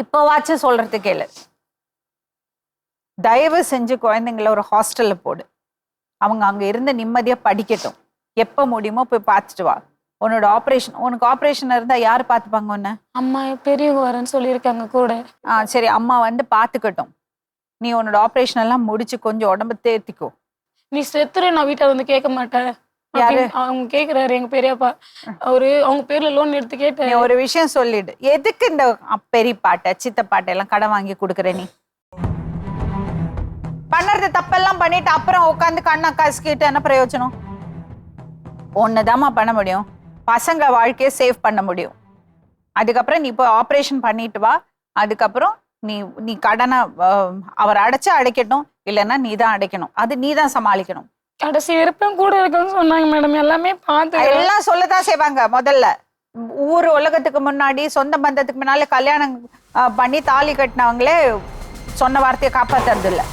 இப்போவாச்சும் சொல்றது கேளு. தயவு செஞ்சு குழந்தைங்கள ஒரு ஹாஸ்டல்ல போடு. அவங்க அங்க இருந்து நிம்மதியா படிக்கட்டும். எப்ப முடியுமோ போய் பார்த்துட்டு வா. உன்னோட ஆபரேஷன், உனக்கு ஆபரேஷன் இருந்தா யாரு பாத்துப்பாங்க உன்ன? அம்மா பெரியவங்க வரேன்னு சொல்லியிருக்காங்க கூட. சரி, அம்மா வந்து பாத்துக்கட்டும். நீ உன்னோட ஆபரேஷன் எல்லாம் முடிச்சு கொஞ்சம் உடம்பு தேர்த்திக்கோ. நீ செத்துரு, நான் வீட்டை வந்து கேட்க மாட்டேன். யாரு? அவங்க கேக்குறாரு எங்க பெரியப்பா. அவங்க பேர்ல லோன் எடுத்து கேட்டாரு. நீ ஒரு விஷயம் சொல்லிடு. எதுக்கு இந்த பெரியப்பாட்ட சித்தப்பாட்ட எல்லாம் கடன் வாங்கி கொடுக்குற? நீ பண்ணுறது தப்பெல்லாம் பண்ணிட்டு அப்புறம் உட்காந்து கண்ணா காசுக்கிட்டு என்ன பிரயோஜனம்? ஒண்ணுதாம்மா பண்ண முடியும், பசங்க வாழ்க்கையை சேவ் பண்ண முடியும். அதுக்கப்புறம் நீ இப்போ ஆப்ரேஷன் பண்ணிட்டு வா. அதுக்கப்புறம் நீ கடனை அவர் அடைக்கட்டும், இல்லைன்னா நீ தான் அடைக்கணும். அது நீ தான் சமாளிக்கணும். கடைசி வரைக்கும் கூட இருக்குன்னு சொன்னாங்க மேடம். எல்லாமே பார்த்து எல்லாம் சொல்லதான் செய்வாங்க. முதல்ல ஊர் உலகத்துக்கு முன்னாடி சொந்த பந்தத்துக்கு முன்னால கல்யாணம் பண்ணி தாலி கட்டினவங்களே சொன்ன வார்த்தையை காப்பாத்துறது இல்லை.